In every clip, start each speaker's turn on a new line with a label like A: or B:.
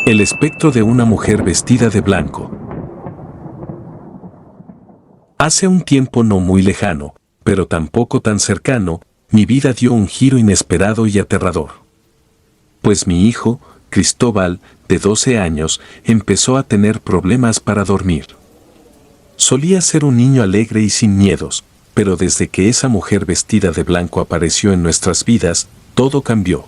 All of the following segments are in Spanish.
A: El espectro de una mujer vestida de blanco. Hace un tiempo no muy lejano, pero tampoco tan cercano, mi vida dio un giro inesperado y aterrador. Pues mi hijo, Cristóbal, de 12 años, empezó a tener problemas para dormir. Solía ser un niño alegre y sin miedos, pero desde que esa mujer vestida de blanco apareció en nuestras vidas, todo cambió.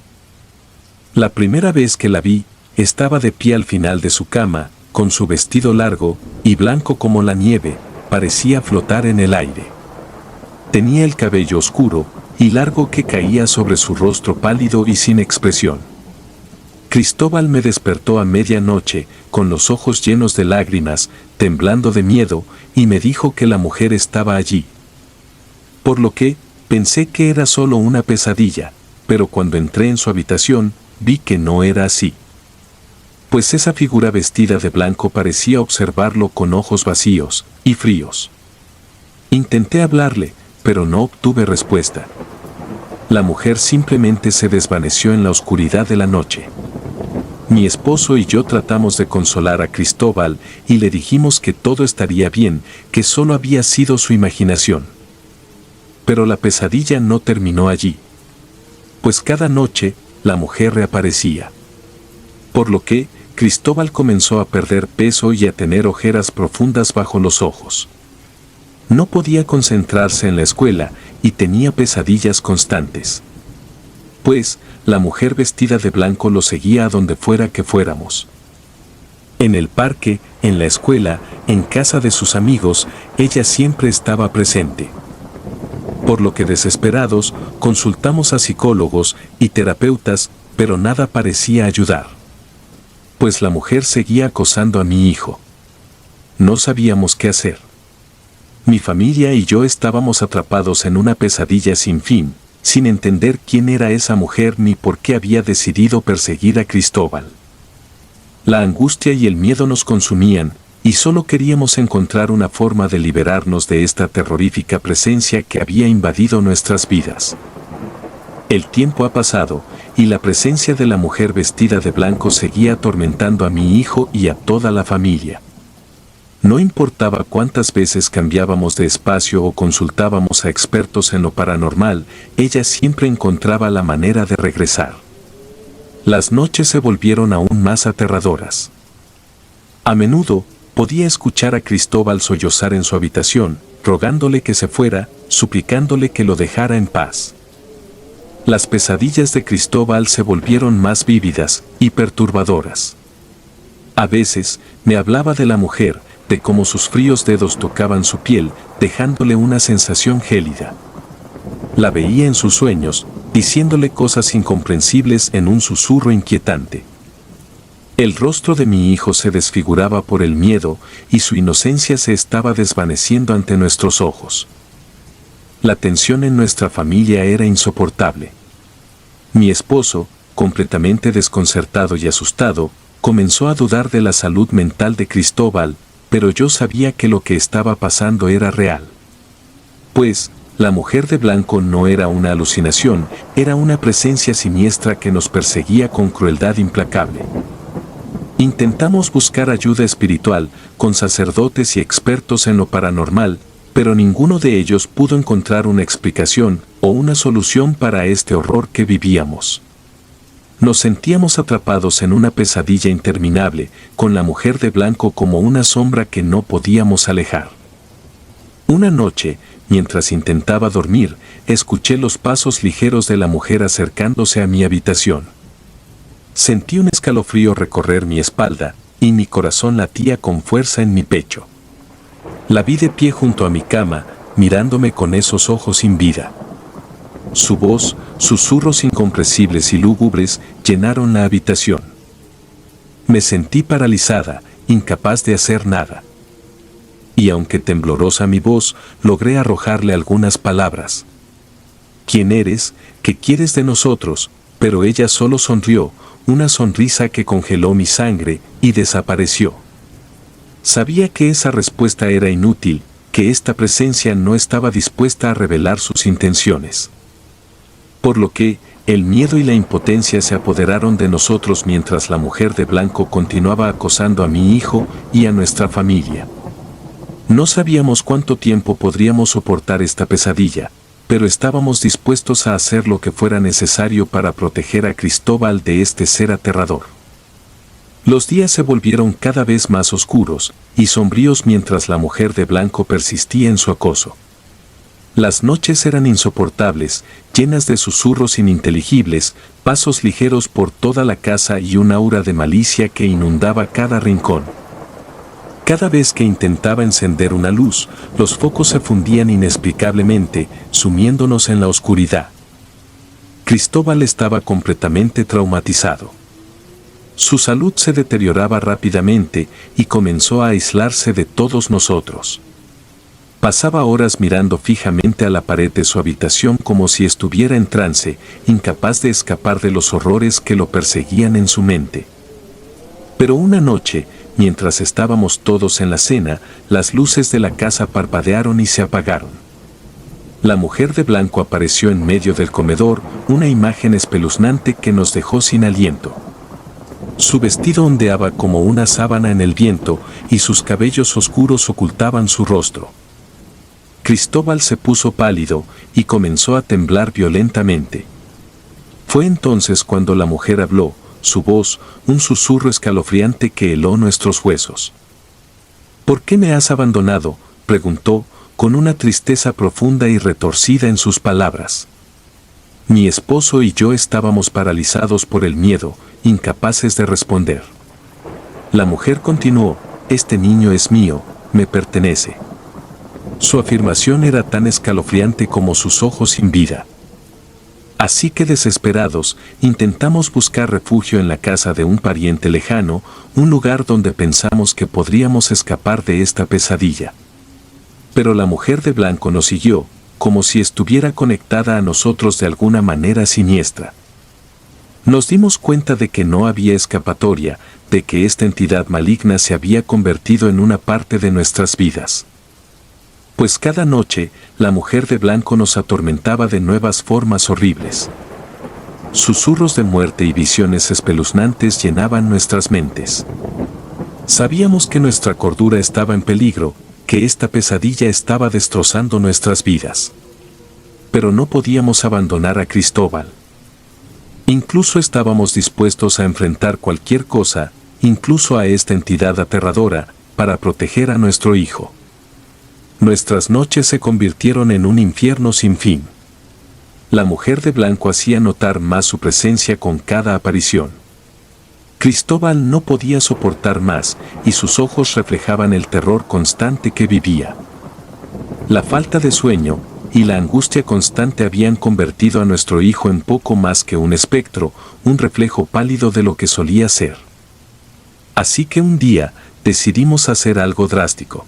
A: La primera vez que la vi, estaba de pie al final de su cama, con su vestido largo y blanco como la nieve, parecía flotar en el aire. Tenía el cabello oscuro y largo que caía sobre su rostro pálido y sin expresión. Cristóbal me despertó a medianoche, con los ojos llenos de lágrimas, temblando de miedo, y me dijo que la mujer estaba allí. Por lo que, pensé que era solo una pesadilla, pero cuando entré en su habitación, vi que no era así. Pues esa figura vestida de blanco parecía observarlo con ojos vacíos y fríos. Intenté hablarle, pero no obtuve respuesta. La mujer simplemente se desvaneció en la oscuridad de la noche. Mi esposo y yo tratamos de consolar a Cristóbal y le dijimos que todo estaría bien, que solo había sido su imaginación. Pero la pesadilla no terminó allí. Pues cada noche, la mujer reaparecía. Por lo que, Cristóbal comenzó a perder peso y a tener ojeras profundas bajo los ojos. No podía concentrarse en la escuela y tenía pesadillas constantes. Pues, la mujer vestida de blanco lo seguía a donde fuera que fuéramos. En el parque, en la escuela, en casa de sus amigos, ella siempre estaba presente. Por lo que desesperados, consultamos a psicólogos y terapeutas, pero nada parecía ayudar. Pues la mujer seguía acosando a mi hijo. No sabíamos qué hacer. Mi familia y yo estábamos atrapados en una pesadilla sin fin, sin entender quién era esa mujer ni por qué había decidido perseguir a Cristóbal. La angustia y el miedo nos consumían, y solo queríamos encontrar una forma de liberarnos de esta terrorífica presencia que había invadido nuestras vidas. El tiempo ha pasado, y la presencia de la mujer vestida de blanco seguía atormentando a mi hijo y a toda la familia. No importaba cuántas veces cambiábamos de espacio o consultábamos a expertos en lo paranormal, ella siempre encontraba la manera de regresar. Las noches se volvieron aún más aterradoras. A menudo, podía escuchar a Cristóbal sollozar en su habitación, rogándole que se fuera, suplicándole que lo dejara en paz. Las pesadillas de Cristóbal se volvieron más vívidas y perturbadoras. A veces, me hablaba de la mujer, de cómo sus fríos dedos tocaban su piel, dejándole una sensación gélida. La veía en sus sueños, diciéndole cosas incomprensibles en un susurro inquietante. El rostro de mi hijo se desfiguraba por el miedo y su inocencia se estaba desvaneciendo ante nuestros ojos. La tensión en nuestra familia era insoportable. Mi esposo, completamente desconcertado y asustado, comenzó a dudar de la salud mental de Cristóbal, pero yo sabía que lo que estaba pasando era real. Pues, la mujer de blanco no era una alucinación, era una presencia siniestra que nos perseguía con crueldad implacable. Intentamos buscar ayuda espiritual con sacerdotes y expertos en lo paranormal, pero ninguno de ellos pudo encontrar una explicación o una solución para este horror que vivíamos. Nos sentíamos atrapados en una pesadilla interminable, con la mujer de blanco como una sombra que no podíamos alejar. Una noche, mientras intentaba dormir, escuché los pasos ligeros de la mujer acercándose a mi habitación. Sentí un escalofrío recorrer mi espalda, y mi corazón latía con fuerza en mi pecho. La vi de pie junto a mi cama, mirándome con esos ojos sin vida. Su voz, susurros incomprensibles y lúgubres, llenaron la habitación. Me sentí paralizada, incapaz de hacer nada. Y aunque temblorosa mi voz, logré arrojarle algunas palabras. ¿Quién eres? ¿Qué quieres de nosotros? Pero ella solo sonrió, una sonrisa que congeló mi sangre y desapareció. Sabía que esa respuesta era inútil, que esta presencia no estaba dispuesta a revelar sus intenciones. Por lo que, el miedo y la impotencia se apoderaron de nosotros mientras la mujer de blanco continuaba acosando a mi hijo y a nuestra familia. No sabíamos cuánto tiempo podríamos soportar esta pesadilla, pero estábamos dispuestos a hacer lo que fuera necesario para proteger a Cristóbal de este ser aterrador. Los días se volvieron cada vez más oscuros y sombríos mientras la mujer de blanco persistía en su acoso. Las noches eran insoportables, llenas de susurros ininteligibles, pasos ligeros por toda la casa y un aura de malicia que inundaba cada rincón. Cada vez que intentaba encender una luz, los focos se fundían inexplicablemente, sumiéndonos en la oscuridad. Cristóbal estaba completamente traumatizado. Su salud se deterioraba rápidamente y comenzó a aislarse de todos nosotros. Pasaba horas mirando fijamente a la pared de su habitación como si estuviera en trance, incapaz de escapar de los horrores que lo perseguían en su mente. Pero una noche, mientras estábamos todos en la cena, las luces de la casa parpadearon y se apagaron. La mujer de blanco apareció en medio del comedor, una imagen espeluznante que nos dejó sin aliento. Su vestido ondeaba como una sábana en el viento y sus cabellos oscuros ocultaban su rostro. Cristóbal se puso pálido y comenzó a temblar violentamente. Fue entonces cuando la mujer habló, su voz, un susurro escalofriante que heló nuestros huesos. ¿Por qué me has abandonado?, preguntó, con una tristeza profunda y retorcida en sus palabras. Mi esposo y yo estábamos paralizados por el miedo, incapaces de responder. La mujer continuó, este niño es mío, me pertenece. Su afirmación era tan escalofriante como sus ojos sin vida. Así que desesperados, intentamos buscar refugio en la casa de un pariente lejano, un lugar donde pensamos que podríamos escapar de esta pesadilla. Pero la mujer de blanco nos siguió, como si estuviera conectada a nosotros de alguna manera siniestra. Nos dimos cuenta de que no había escapatoria, de que esta entidad maligna se había convertido en una parte de nuestras vidas. Pues cada noche, la mujer de blanco nos atormentaba de nuevas formas horribles. Susurros de muerte y visiones espeluznantes llenaban nuestras mentes. Sabíamos que nuestra cordura estaba en peligro, que esta pesadilla estaba destrozando nuestras vidas. Pero no podíamos abandonar a Cristóbal. Incluso estábamos dispuestos a enfrentar cualquier cosa, incluso a esta entidad aterradora, para proteger a nuestro hijo. Nuestras noches se convirtieron en un infierno sin fin. La mujer de blanco hacía notar más su presencia con cada aparición. Cristóbal no podía soportar más y sus ojos reflejaban el terror constante que vivía. La falta de sueño y la angustia constante habían convertido a nuestro hijo en poco más que un espectro, un reflejo pálido de lo que solía ser. Así que un día decidimos hacer algo drástico.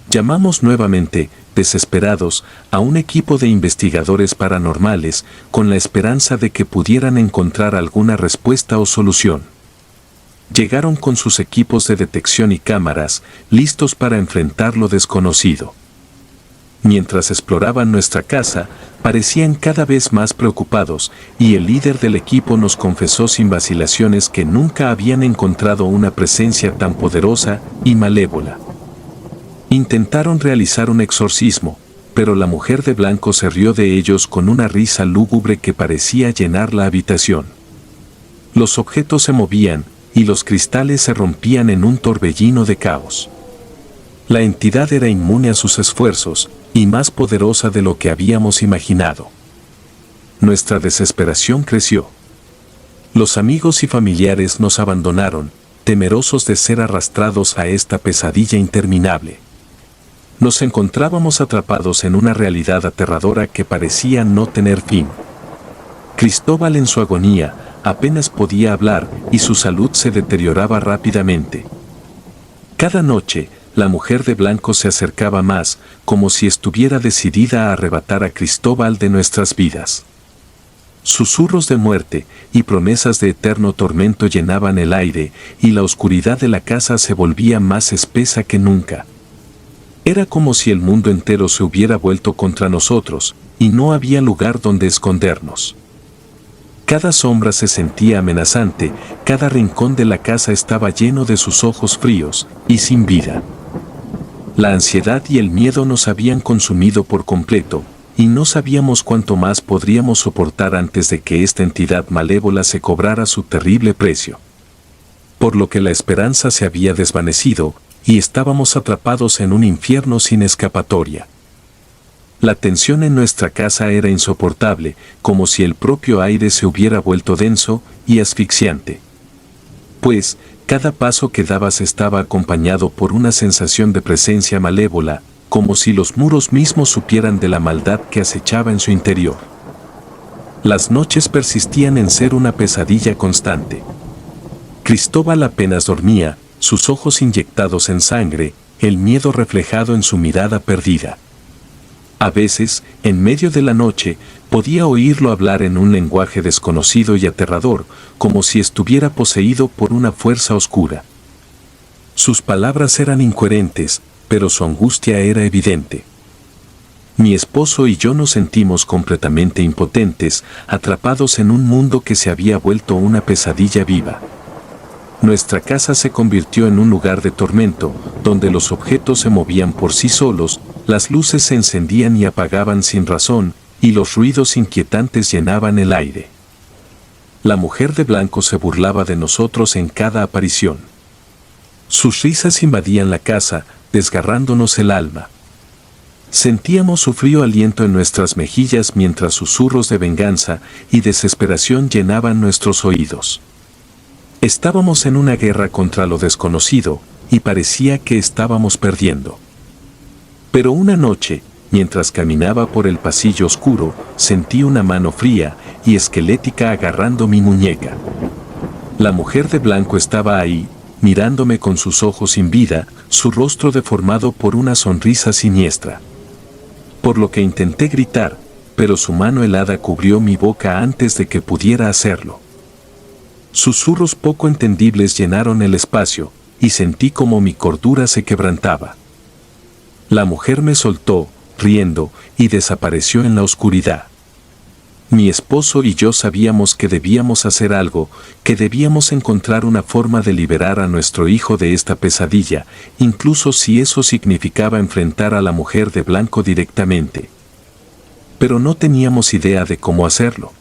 A: Llamamos nuevamente, desesperados, a un equipo de investigadores paranormales con la esperanza de que pudieran encontrar alguna respuesta o solución. Llegaron con sus equipos de detección y cámaras, listos para enfrentar lo desconocido. Mientras exploraban nuestra casa, parecían cada vez más preocupados y el líder del equipo nos confesó sin vacilaciones que nunca habían encontrado una presencia tan poderosa y malévola. Intentaron realizar un exorcismo, pero la mujer de blanco se rió de ellos con una risa lúgubre que parecía llenar la habitación. Los objetos se movían y los cristales se rompían en un torbellino de caos. La entidad era inmune a sus esfuerzos y más poderosa de lo que habíamos imaginado. Nuestra desesperación creció. Los amigos y familiares nos abandonaron, temerosos de ser arrastrados a esta pesadilla interminable. Nos encontrábamos atrapados en una realidad aterradora que parecía no tener fin. Cristóbal en su agonía apenas podía hablar y su salud se deterioraba rápidamente. Cada noche, la mujer de blanco se acercaba más, como si estuviera decidida a arrebatar a Cristóbal de nuestras vidas. Susurros de muerte y promesas de eterno tormento llenaban el aire y la oscuridad de la casa se volvía más espesa que nunca. Era como si el mundo entero se hubiera vuelto contra nosotros, y no había lugar donde escondernos. Cada sombra se sentía amenazante, cada rincón de la casa estaba lleno de sus ojos fríos y sin vida. La ansiedad y el miedo nos habían consumido por completo, y no sabíamos cuánto más podríamos soportar antes de que esta entidad malévola se cobrara su terrible precio. Por lo que la esperanza se había desvanecido, y estábamos atrapados en un infierno sin escapatoria. La tensión en nuestra casa era insoportable, como si el propio aire se hubiera vuelto denso y asfixiante. Pues, cada paso que dabas estaba acompañado por una sensación de presencia malévola, como si los muros mismos supieran de la maldad que acechaba en su interior. Las noches persistían en ser una pesadilla constante. Cristóbal apenas dormía, sus ojos inyectados en sangre, el miedo reflejado en su mirada perdida. A veces, en medio de la noche, podía oírlo hablar en un lenguaje desconocido y aterrador, como si estuviera poseído por una fuerza oscura. Sus palabras eran incoherentes, pero su angustia era evidente. Mi esposo y yo nos sentimos completamente impotentes, atrapados en un mundo que se había vuelto una pesadilla viva. Nuestra casa se convirtió en un lugar de tormento, donde los objetos se movían por sí solos, las luces se encendían y apagaban sin razón, y los ruidos inquietantes llenaban el aire. La mujer de blanco se burlaba de nosotros en cada aparición. Sus risas invadían la casa, desgarrándonos el alma. Sentíamos su frío aliento en nuestras mejillas mientras susurros de venganza y desesperación llenaban nuestros oídos. Estábamos en una guerra contra lo desconocido, y parecía que estábamos perdiendo. Pero una noche, mientras caminaba por el pasillo oscuro, sentí una mano fría y esquelética agarrando mi muñeca. La mujer de blanco estaba ahí, mirándome con sus ojos sin vida, su rostro deformado por una sonrisa siniestra. Por lo que intenté gritar, pero su mano helada cubrió mi boca antes de que pudiera hacerlo. Susurros poco entendibles llenaron el espacio, y sentí como mi cordura se quebrantaba. La mujer me soltó, riendo, y desapareció en la oscuridad. Mi esposo y yo sabíamos que debíamos hacer algo, que debíamos encontrar una forma de liberar a nuestro hijo de esta pesadilla, incluso si eso significaba enfrentar a la mujer de blanco directamente. Pero no teníamos idea de cómo hacerlo.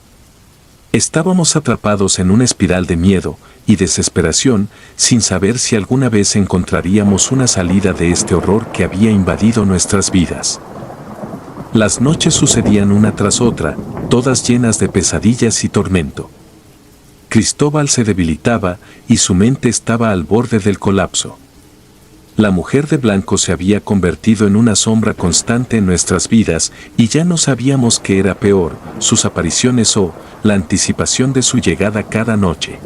A: Estábamos atrapados en una espiral de miedo y desesperación, sin saber si alguna vez encontraríamos una salida de este horror que había invadido nuestras vidas. Las noches sucedían una tras otra, todas llenas de pesadillas y tormento. Cristóbal se debilitaba y su mente estaba al borde del colapso. La mujer de blanco se había convertido en una sombra constante en nuestras vidas y ya no sabíamos qué era peor, sus apariciones o la anticipación de su llegada cada noche.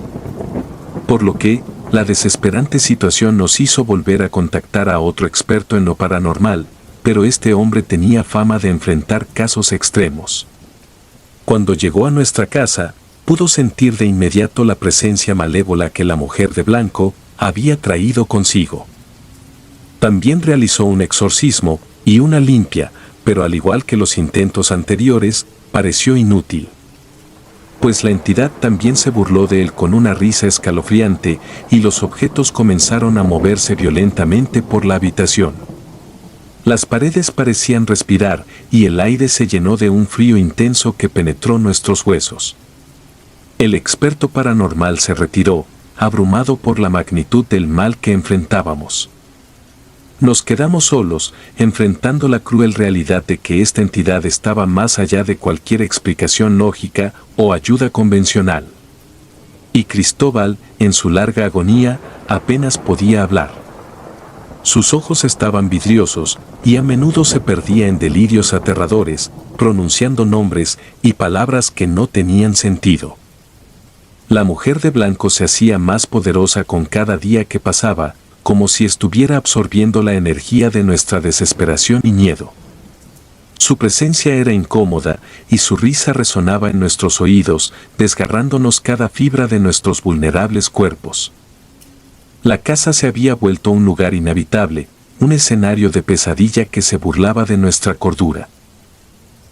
A: Por lo que, la desesperante situación nos hizo volver a contactar a otro experto en lo paranormal, pero este hombre tenía fama de enfrentar casos extremos. Cuando llegó a nuestra casa, pudo sentir de inmediato la presencia malévola que la mujer de blanco había traído consigo. También realizó un exorcismo y una limpia, pero al igual que los intentos anteriores, pareció inútil. Pues la entidad también se burló de él con una risa escalofriante y los objetos comenzaron a moverse violentamente por la habitación. Las paredes parecían respirar y el aire se llenó de un frío intenso que penetró nuestros huesos. El experto paranormal se retiró, abrumado por la magnitud del mal que enfrentábamos. Nos quedamos solos, enfrentando la cruel realidad de que esta entidad estaba más allá de cualquier explicación lógica o ayuda convencional. Y Cristóbal, en su larga agonía, apenas podía hablar. Sus ojos estaban vidriosos y a menudo se perdía en delirios aterradores, pronunciando nombres y palabras que no tenían sentido. La mujer de blanco se hacía más poderosa con cada día que pasaba, como si estuviera absorbiendo la energía de nuestra desesperación y miedo. Su presencia era incómoda y su risa resonaba en nuestros oídos, desgarrándonos cada fibra de nuestros vulnerables cuerpos. La casa se había vuelto un lugar inhabitable, un escenario de pesadilla que se burlaba de nuestra cordura.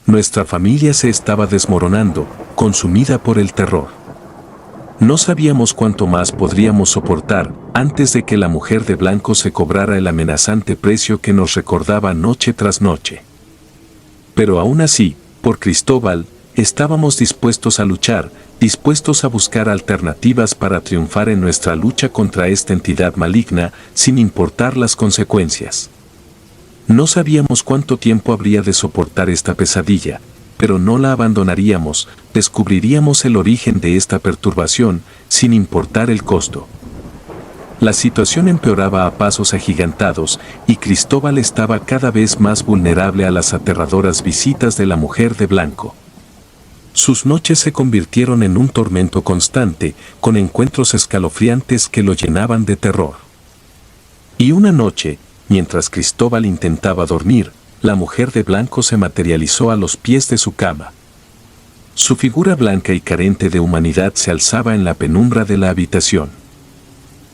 A: Nuestra familia se estaba desmoronando, consumida por el terror. No sabíamos cuánto más podríamos soportar antes de que la mujer de blanco se cobrara el amenazante precio que nos recordaba noche tras noche. Pero aún así, por Cristóbal, estábamos dispuestos a luchar, dispuestos a buscar alternativas para triunfar en nuestra lucha contra esta entidad maligna, sin importar las consecuencias. No sabíamos cuánto tiempo habría de soportar esta pesadilla, pero no la abandonaríamos, descubriríamos el origen de esta perturbación, sin importar el costo. La situación empeoraba a pasos agigantados, y Cristóbal estaba cada vez más vulnerable a las aterradoras visitas de la mujer de blanco. Sus noches se convirtieron en un tormento constante, con encuentros escalofriantes que lo llenaban de terror. Y una noche, mientras Cristóbal intentaba dormir, la mujer de blanco se materializó a los pies de su cama. Su figura blanca y carente de humanidad se alzaba en la penumbra de la habitación.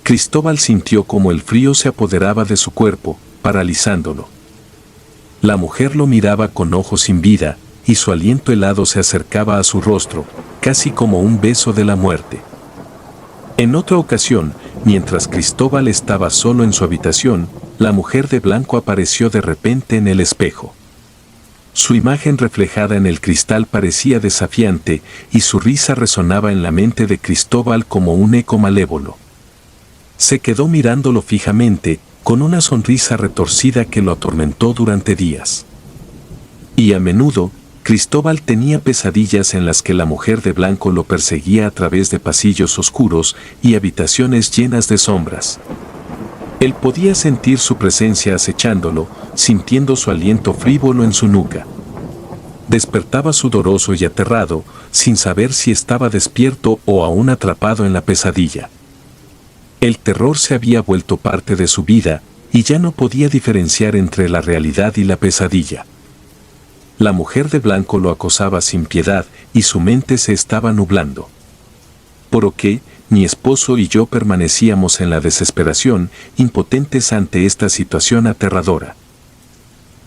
A: Cristóbal sintió como el frío se apoderaba de su cuerpo, paralizándolo. La mujer lo miraba con ojos sin vida, y su aliento helado se acercaba a su rostro, casi como un beso de la muerte. En otra ocasión, mientras Cristóbal estaba solo en su habitación, la mujer de blanco apareció de repente en el espejo. Su imagen reflejada en el cristal parecía desafiante, y su risa resonaba en la mente de Cristóbal como un eco malévolo. Se quedó mirándolo fijamente, con una sonrisa retorcida que lo atormentó durante días. Y a menudo, Cristóbal tenía pesadillas en las que la mujer de blanco lo perseguía a través de pasillos oscuros y habitaciones llenas de sombras. Él podía sentir su presencia acechándolo, sintiendo su aliento frívolo en su nuca. Despertaba sudoroso y aterrado, sin saber si estaba despierto o aún atrapado en la pesadilla. El terror se había vuelto parte de su vida, y ya no podía diferenciar entre la realidad y la pesadilla. La mujer de blanco lo acosaba sin piedad, y su mente se estaba nublando. Por lo que, mi esposo y yo permanecíamos en la desesperación, impotentes ante esta situación aterradora.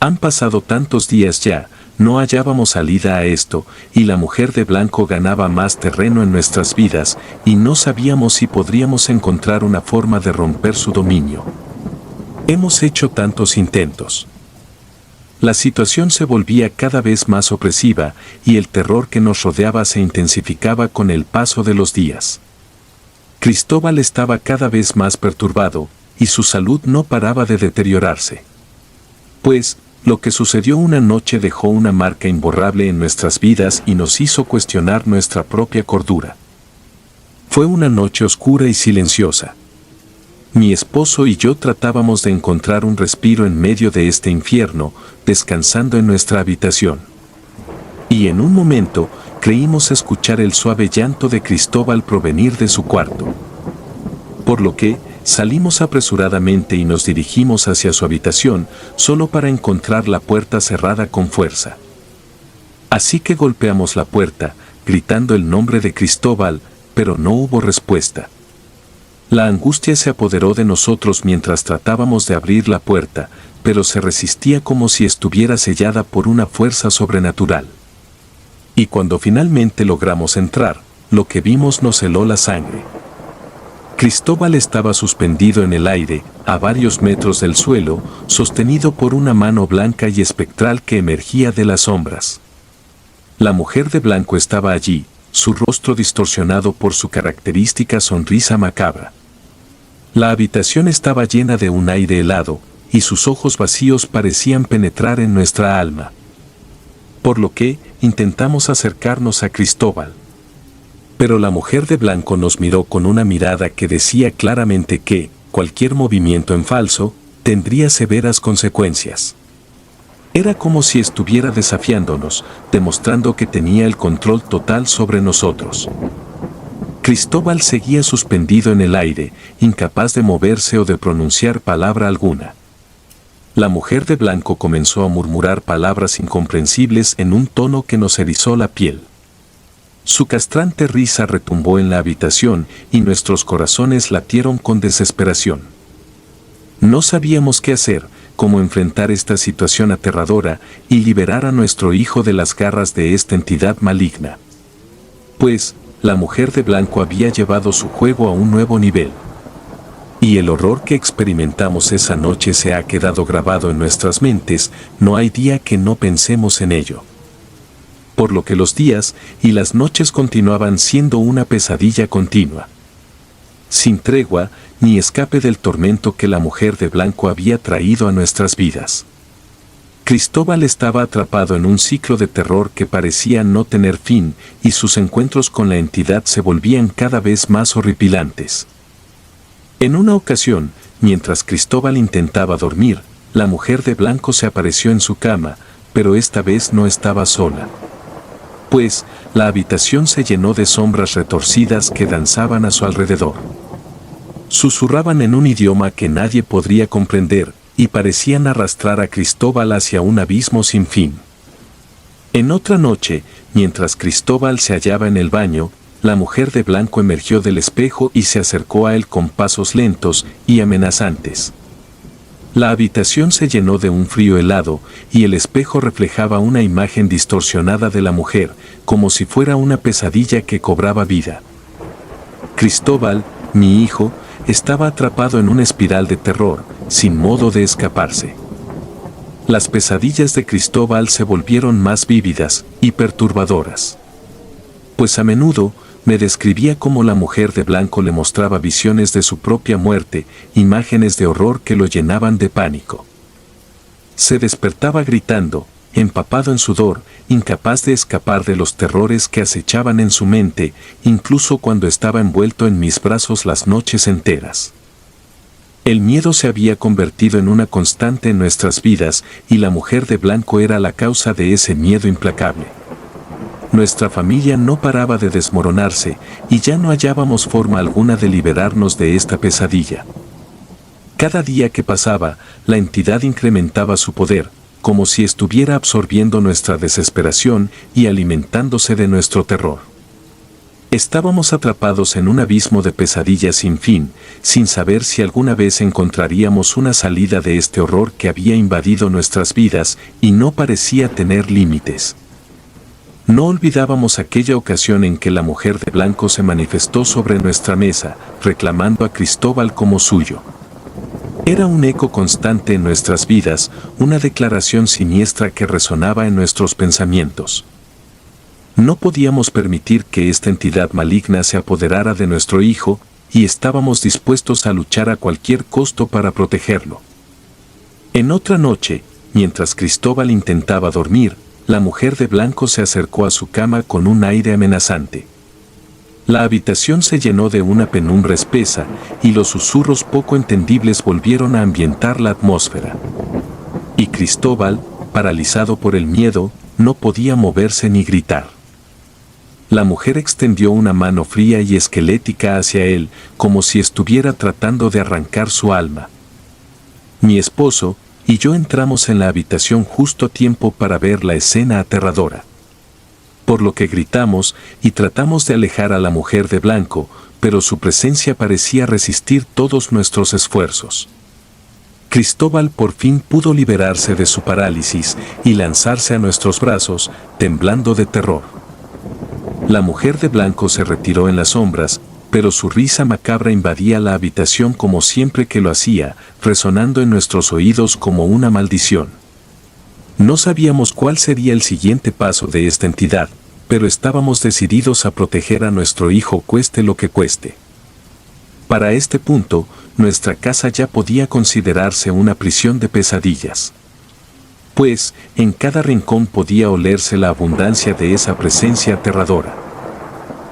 A: Han pasado tantos días ya, no hallábamos salida a esto, y la mujer de blanco ganaba más terreno en nuestras vidas, y no sabíamos si podríamos encontrar una forma de romper su dominio. Hemos hecho tantos intentos. La situación se volvía cada vez más opresiva, y el terror que nos rodeaba se intensificaba con el paso de los días. Cristóbal estaba cada vez más perturbado, y su salud no paraba de deteriorarse. Pues, lo que sucedió una noche dejó una marca imborrable en nuestras vidas y nos hizo cuestionar nuestra propia cordura. Fue una noche oscura y silenciosa. Mi esposo y yo tratábamos de encontrar un respiro en medio de este infierno, descansando en nuestra habitación. Y en un momento, creímos escuchar el suave llanto de Cristóbal provenir de su cuarto. Por lo que, salimos apresuradamente y nos dirigimos hacia su habitación, solo para encontrar la puerta cerrada con fuerza. Así que golpeamos la puerta, gritando el nombre de Cristóbal, pero no hubo respuesta. La angustia se apoderó de nosotros mientras tratábamos de abrir la puerta, pero se resistía como si estuviera sellada por una fuerza sobrenatural. Y cuando finalmente logramos entrar, lo que vimos nos heló la sangre. Cristóbal estaba suspendido en el aire, a varios metros del suelo, sostenido por una mano blanca y espectral que emergía de las sombras. La mujer de blanco estaba allí, su rostro distorsionado por su característica sonrisa macabra. La habitación estaba llena de un aire helado, y sus ojos vacíos parecían penetrar en nuestra alma. Por lo que, intentamos acercarnos a Cristóbal. Pero la mujer de blanco nos miró con una mirada que decía claramente que, cualquier movimiento en falso, tendría severas consecuencias. Era como si estuviera desafiándonos, demostrando que tenía el control total sobre nosotros. Cristóbal seguía suspendido en el aire, incapaz de moverse o de pronunciar palabra alguna. La mujer de blanco comenzó a murmurar palabras incomprensibles en un tono que nos erizó la piel. Su castrante risa retumbó en la habitación y nuestros corazones latieron con desesperación. No sabíamos qué hacer, cómo enfrentar esta situación aterradora y liberar a nuestro hijo de las garras de esta entidad maligna. pues la mujer de blanco había llevado su juego a un nuevo nivel. Y el horror que experimentamos esa noche se ha quedado grabado en nuestras mentes, no hay día que no pensemos en ello. Por lo que los días y las noches continuaban siendo una pesadilla continua. Sin tregua ni escape del tormento que la mujer de blanco había traído a nuestras vidas. Cristóbal estaba atrapado en un ciclo de terror que parecía no tener fin, y sus encuentros con la entidad se volvían cada vez más horripilantes. En una ocasión, mientras Cristóbal intentaba dormir, la mujer de blanco se apareció en su cama, pero esta vez no estaba sola. Pues, la habitación se llenó de sombras retorcidas que danzaban a su alrededor. Susurraban en un idioma que nadie podría comprender, y parecían arrastrar a Cristóbal hacia un abismo sin fin. En otra noche, mientras Cristóbal se hallaba en el baño, la mujer de blanco emergió del espejo y se acercó a él con pasos lentos y amenazantes. La habitación se llenó de un frío helado, y el espejo reflejaba una imagen distorsionada de la mujer, como si fuera una pesadilla que cobraba vida. Cristóbal, mi hijo, estaba atrapado en una espiral de terror, sin modo de escaparse. Las pesadillas de Cristóbal se volvieron más vívidas y perturbadoras. Pues a menudo me describía cómo la mujer de blanco le mostraba visiones de su propia muerte, imágenes de horror que lo llenaban de pánico. Se despertaba gritando, empapado en sudor, incapaz de escapar de los terrores que acechaban en su mente, incluso cuando estaba envuelto en mis brazos las noches enteras. El miedo se había convertido en una constante en nuestras vidas, y la mujer de blanco era la causa de ese miedo implacable. Nuestra familia no paraba de desmoronarse, y ya no hallábamos forma alguna de liberarnos de esta pesadilla. Cada día que pasaba, la entidad incrementaba su poder, como si estuviera absorbiendo nuestra desesperación y alimentándose de nuestro terror. Estábamos atrapados en un abismo de pesadillas sin fin, sin saber si alguna vez encontraríamos una salida de este horror que había invadido nuestras vidas y no parecía tener límites. No olvidábamos aquella ocasión en que la mujer de blanco se manifestó sobre nuestra mesa, reclamando a Cristóbal como suyo. Era un eco constante en nuestras vidas, una declaración siniestra que resonaba en nuestros pensamientos. No podíamos permitir que esta entidad maligna se apoderara de nuestro hijo, y estábamos dispuestos a luchar a cualquier costo para protegerlo. En otra noche, mientras Cristóbal intentaba dormir, la mujer de blanco se acercó a su cama con un aire amenazante. La habitación se llenó de una penumbra espesa, y los susurros poco entendibles volvieron a ambientar la atmósfera. Y Cristóbal, paralizado por el miedo, no podía moverse ni gritar. La mujer extendió una mano fría y esquelética hacia él, como si estuviera tratando de arrancar su alma. Mi esposo y yo entramos en la habitación justo a tiempo para ver la escena aterradora. Por lo que gritamos y tratamos de alejar a la mujer de blanco, pero su presencia parecía resistir todos nuestros esfuerzos. Cristóbal por fin pudo liberarse de su parálisis y lanzarse a nuestros brazos, temblando de terror. La mujer de blanco se retiró en las sombras, pero su risa macabra invadía la habitación como siempre que lo hacía, resonando en nuestros oídos como una maldición. No sabíamos cuál sería el siguiente paso de esta entidad, pero estábamos decididos a proteger a nuestro hijo cueste lo que cueste. Para este punto, nuestra casa ya podía considerarse una prisión de pesadillas. Pues, en cada rincón podía olerse la abundancia de esa presencia aterradora.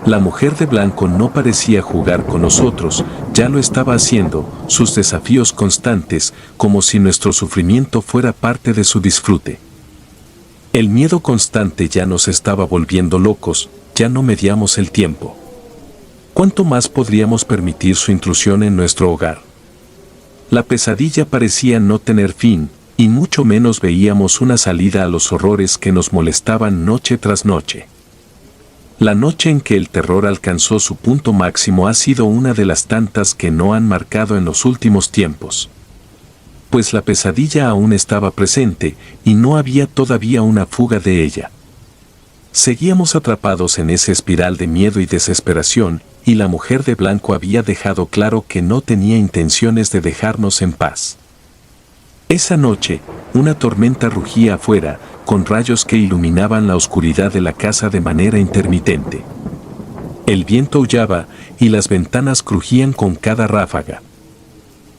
A: La mujer de blanco no parecía jugar con nosotros, ya lo estaba haciendo, sus desafíos constantes, como si nuestro sufrimiento fuera parte de su disfrute. El miedo constante ya nos estaba volviendo locos, ya no medíamos el tiempo. ¿Cuánto más podríamos permitir su intrusión en nuestro hogar? La pesadilla parecía no tener fin, y mucho menos veíamos una salida a los horrores que nos molestaban noche tras noche. La noche en que el terror alcanzó su punto máximo ha sido una de las tantas que no han marcado en los últimos tiempos. Pues la pesadilla aún estaba presente, y no había todavía una fuga de ella. Seguíamos atrapados en esa espiral de miedo y desesperación, y la mujer de blanco había dejado claro que no tenía intenciones de dejarnos en paz. Esa noche, una tormenta rugía afuera, con rayos que iluminaban la oscuridad de la casa de manera intermitente. El viento aullaba y las ventanas crujían con cada ráfaga.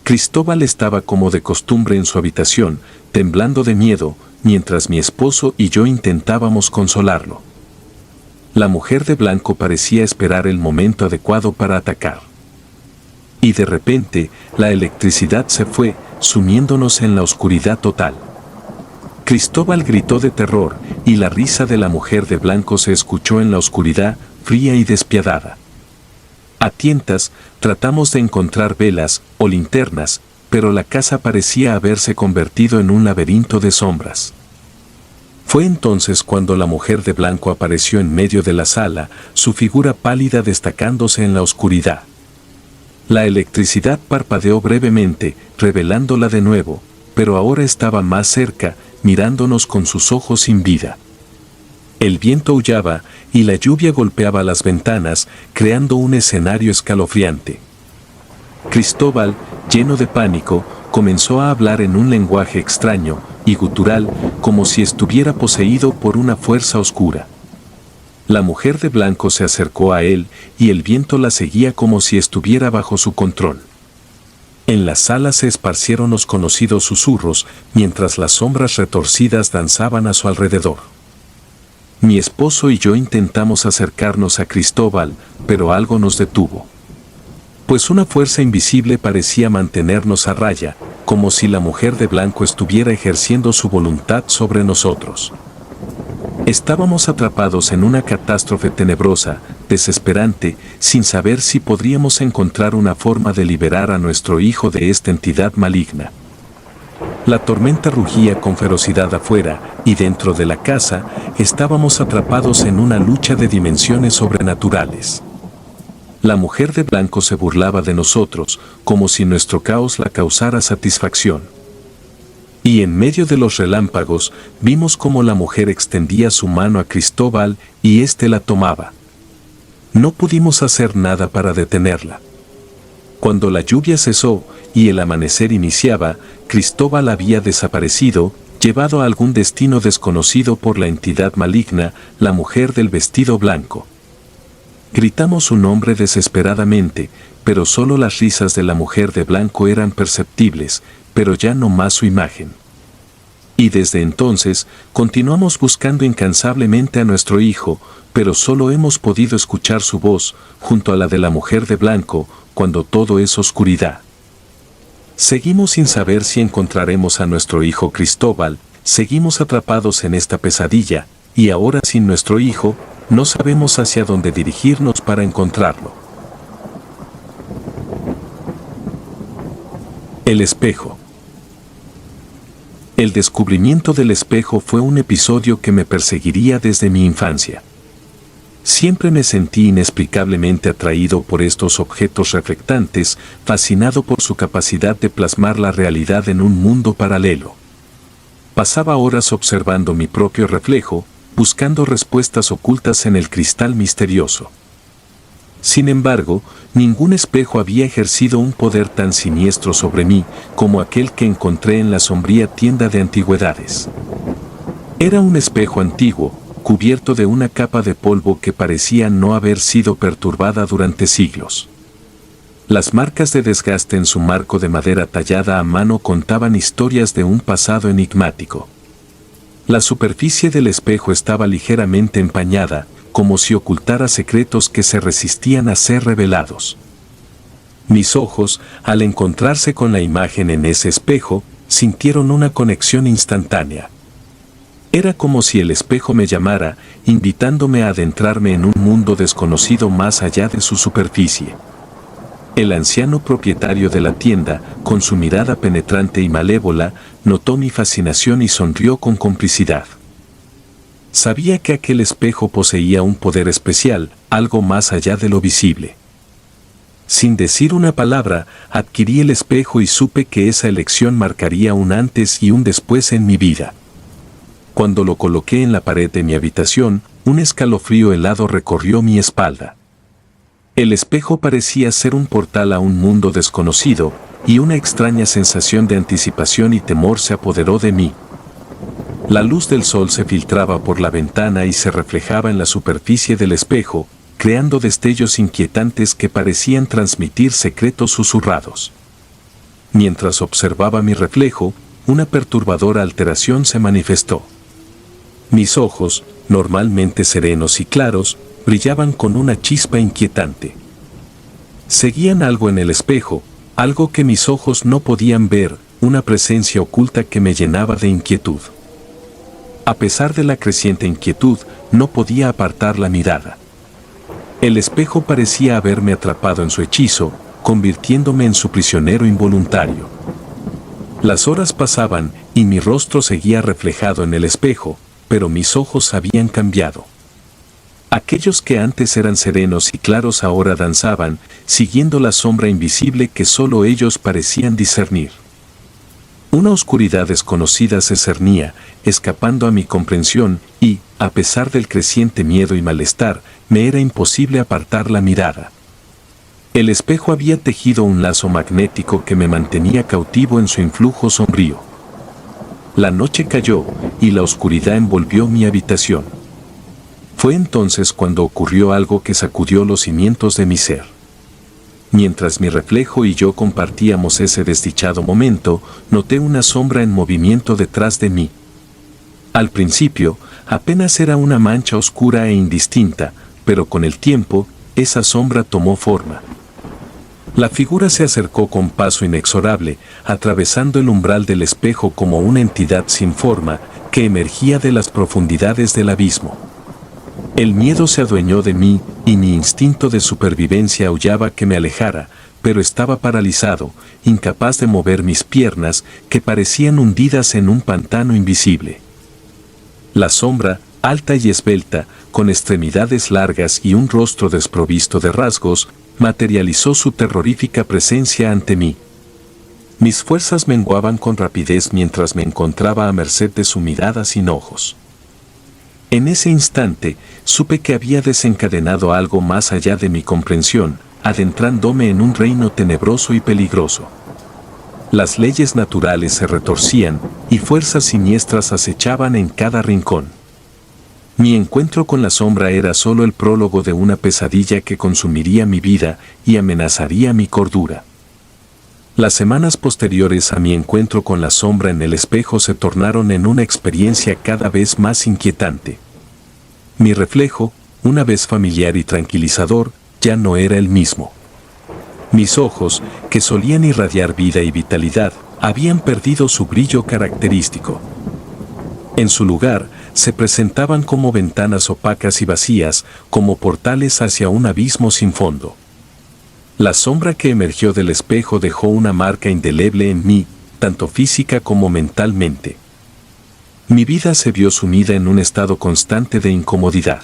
A: Cristóbal estaba como de costumbre en su habitación, temblando de miedo, mientras mi esposo y yo intentábamos consolarlo. La mujer de blanco parecía esperar el momento adecuado para atacar. Y de repente, la electricidad se fue, sumiéndonos en la oscuridad total. Cristóbal gritó de terror, y la risa de la mujer de blanco se escuchó en la oscuridad, fría y despiadada. A tientas, tratamos de encontrar velas o linternas, pero la casa parecía haberse convertido en un laberinto de sombras. Fue entonces cuando la mujer de blanco apareció en medio de la sala, su figura pálida destacándose en la oscuridad. La electricidad parpadeó brevemente, revelándola de nuevo, pero ahora estaba más cerca, mirándonos con sus ojos sin vida. El viento aullaba y la lluvia golpeaba las ventanas, creando un escenario escalofriante. Cristóbal, lleno de pánico, comenzó a hablar en un lenguaje extraño y gutural, como si estuviera poseído por una fuerza oscura. La mujer de blanco se acercó a él y el viento la seguía como si estuviera bajo su control. En la sala se esparcieron los conocidos susurros, mientras las sombras retorcidas danzaban a su alrededor. Mi esposo y yo intentamos acercarnos a Cristóbal, pero algo nos detuvo. Pues una fuerza invisible parecía mantenernos a raya, como si la mujer de blanco estuviera ejerciendo su voluntad sobre nosotros. Estábamos atrapados en una catástrofe tenebrosa, desesperante, sin saber si podríamos encontrar una forma de liberar a nuestro hijo de esta entidad maligna. La tormenta rugía con ferocidad afuera, y dentro de la casa, estábamos atrapados en una lucha de dimensiones sobrenaturales. La mujer de blanco se burlaba de nosotros, como si nuestro caos la causara satisfacción. Y en medio de los relámpagos, vimos cómo la mujer extendía su mano a Cristóbal y éste la tomaba. No pudimos hacer nada para detenerla. Cuando la lluvia cesó y el amanecer iniciaba, Cristóbal había desaparecido, llevado a algún destino desconocido por la entidad maligna, la mujer del vestido blanco. Gritamos su nombre desesperadamente, pero solo las risas de la mujer de blanco eran perceptibles, pero ya no más su imagen. Y desde entonces, continuamos buscando incansablemente a nuestro hijo, pero solo hemos podido escuchar su voz, junto a la de la mujer de blanco, cuando todo es oscuridad. Seguimos sin saber si encontraremos a nuestro hijo Cristóbal, seguimos atrapados en esta pesadilla, y ahora sin nuestro hijo, no sabemos hacia dónde dirigirnos para encontrarlo. El espejo. El descubrimiento del espejo fue un episodio que me perseguiría desde mi infancia. Siempre me sentí inexplicablemente atraído por estos objetos reflectantes, fascinado por su capacidad de plasmar la realidad en un mundo paralelo. Pasaba horas observando mi propio reflejo, buscando respuestas ocultas en el cristal misterioso. Sin embargo, ningún espejo había ejercido un poder tan siniestro sobre mí como aquel que encontré en la sombría tienda de antigüedades. Era un espejo antiguo, cubierto de una capa de polvo que parecía no haber sido perturbada durante siglos. Las marcas de desgaste en su marco de madera tallada a mano contaban historias de un pasado enigmático. La superficie del espejo estaba ligeramente empañada, como si ocultara secretos que se resistían a ser revelados. Mis ojos, al encontrarse con la imagen en ese espejo, sintieron una conexión instantánea. Era como si el espejo me llamara, invitándome a adentrarme en un mundo desconocido más allá de su superficie. El anciano propietario de la tienda, con su mirada penetrante y malévola, notó mi fascinación y sonrió con complicidad. Sabía que aquel espejo poseía un poder especial, algo más allá de lo visible. Sin decir una palabra, adquirí el espejo y supe que esa elección marcaría un antes y un después en mi vida. Cuando lo coloqué en la pared de mi habitación, un escalofrío helado recorrió mi espalda. El espejo parecía ser un portal a un mundo desconocido, y una extraña sensación de anticipación y temor se apoderó de mí. La luz del sol se filtraba por la ventana y se reflejaba en la superficie del espejo, creando destellos inquietantes que parecían transmitir secretos susurrados. Mientras observaba mi reflejo, una perturbadora alteración se manifestó. Mis ojos, normalmente serenos y claros, brillaban con una chispa inquietante. Seguían algo en el espejo, algo que mis ojos no podían ver, una presencia oculta que me llenaba de inquietud. A pesar de la creciente inquietud, no podía apartar la mirada. El espejo parecía haberme atrapado en su hechizo, convirtiéndome en su prisionero involuntario. Las horas pasaban y mi rostro seguía reflejado en el espejo, pero mis ojos habían cambiado. Aquellos que antes eran serenos y claros ahora danzaban, siguiendo la sombra invisible que solo ellos parecían discernir. Una oscuridad desconocida se cernía, escapando a mi comprensión, y, a pesar del creciente miedo y malestar, me era imposible apartar la mirada. El espejo había tejido un lazo magnético que me mantenía cautivo en su influjo sombrío. La noche cayó, y la oscuridad envolvió mi habitación. Fue entonces cuando ocurrió algo que sacudió los cimientos de mi ser. Mientras mi reflejo y yo compartíamos ese desdichado momento, noté una sombra en movimiento detrás de mí. Al principio, apenas era una mancha oscura e indistinta, pero con el tiempo, esa sombra tomó forma. La figura se acercó con paso inexorable, atravesando el umbral del espejo como una entidad sin forma, que emergía de las profundidades del abismo. El miedo se adueñó de mí, y mi instinto de supervivencia aullaba que me alejara, pero estaba paralizado, incapaz de mover mis piernas, que parecían hundidas en un pantano invisible. La sombra, alta y esbelta, con extremidades largas y un rostro desprovisto de rasgos, materializó su terrorífica presencia ante mí. Mis fuerzas menguaban con rapidez mientras me encontraba a merced de su mirada sin ojos. En ese instante, supe que había desencadenado algo más allá de mi comprensión, adentrándome en un reino tenebroso y peligroso. Las leyes naturales se retorcían, y fuerzas siniestras acechaban en cada rincón. Mi encuentro con la sombra era solo el prólogo de una pesadilla que consumiría mi vida y amenazaría mi cordura. Las semanas posteriores a mi encuentro con la sombra en el espejo se tornaron en una experiencia cada vez más inquietante. Mi reflejo, una vez familiar y tranquilizador, ya no era el mismo. Mis ojos, que solían irradiar vida y vitalidad, habían perdido su brillo característico. En su lugar, se presentaban como ventanas opacas y vacías, como portales hacia un abismo sin fondo. La sombra que emergió del espejo dejó una marca indeleble en mí, tanto física como mentalmente. Mi vida se vio sumida en un estado constante de incomodidad.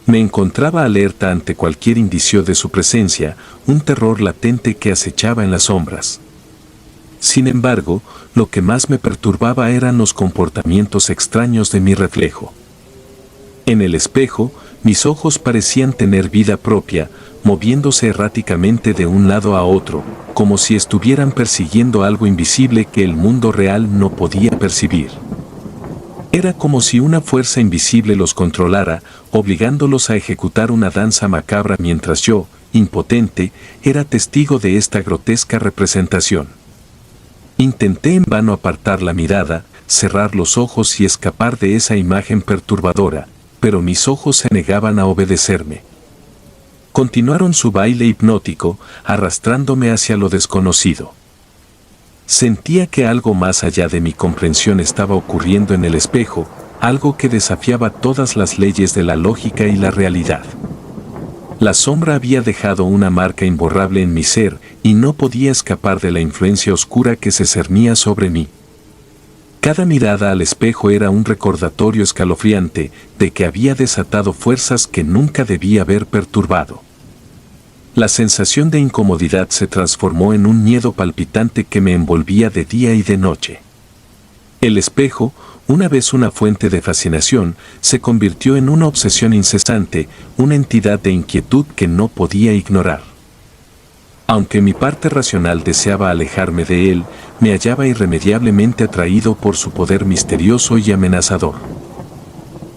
A: Me encontraba alerta ante cualquier indicio de su presencia, un terror latente que acechaba en las sombras. Sin embargo, lo que más me perturbaba eran los comportamientos extraños de mi reflejo. En el espejo, mis ojos parecían tener vida propia, moviéndose erráticamente de un lado a otro, como si estuvieran persiguiendo algo invisible que el mundo real no podía percibir. Era como si una fuerza invisible los controlara, obligándolos a ejecutar una danza macabra mientras yo, impotente, era testigo de esta grotesca representación. Intenté en vano apartar la mirada, cerrar los ojos y escapar de esa imagen perturbadora, pero mis ojos se negaban a obedecerme. Continuaron su baile hipnótico, arrastrándome hacia lo desconocido. Sentía que algo más allá de mi comprensión estaba ocurriendo en el espejo, algo que desafiaba todas las leyes de la lógica y la realidad. La sombra había dejado una marca imborrable en mi ser, y no podía escapar de la influencia oscura que se cernía sobre mí. Cada mirada al espejo era un recordatorio escalofriante de que había desatado fuerzas que nunca debía haber perturbado. La sensación de incomodidad se transformó en un miedo palpitante que me envolvía de día y de noche. El espejo, una vez una fuente de fascinación, se convirtió en una obsesión incesante, una entidad de inquietud que no podía ignorar. Aunque mi parte racional deseaba alejarme de él, me hallaba irremediablemente atraído por su poder misterioso y amenazador.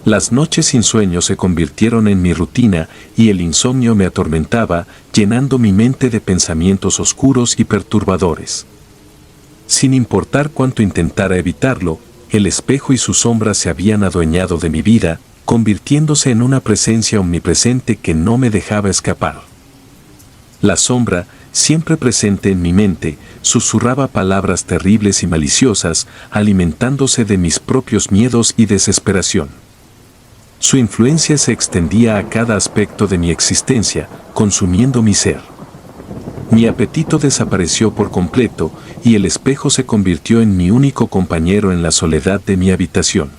A: Las noches sin sueño se convirtieron en mi rutina y el insomnio me atormentaba, llenando mi mente de pensamientos oscuros y perturbadores. Sin importar cuánto intentara evitarlo, el espejo y su sombra se habían adueñado de mi vida, convirtiéndose en una presencia omnipresente que no me dejaba escapar. La sombra, siempre presente en mi mente, susurraba palabras terribles y maliciosas, alimentándose de mis propios miedos y desesperación. Su influencia se extendía a cada aspecto de mi existencia, consumiendo mi ser. Mi apetito desapareció por completo y el espejo se convirtió en mi único compañero en la soledad de mi habitación.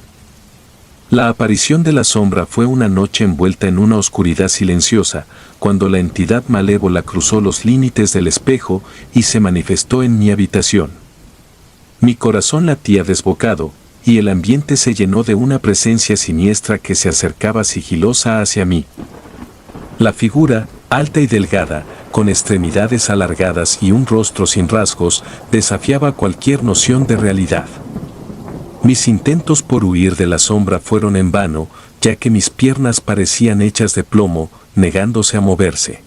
A: La aparición de la sombra fue una noche envuelta en una oscuridad silenciosa, cuando la entidad malévola cruzó los límites del espejo y se manifestó en mi habitación. Mi corazón latía desbocado, y el ambiente se llenó de una presencia siniestra que se acercaba sigilosa hacia mí. La figura, alta y delgada, con extremidades alargadas y un rostro sin rasgos, desafiaba cualquier noción de realidad. Mis intentos por huir de la sombra fueron en vano, ya que mis piernas parecían hechas de plomo, negándose a moverse.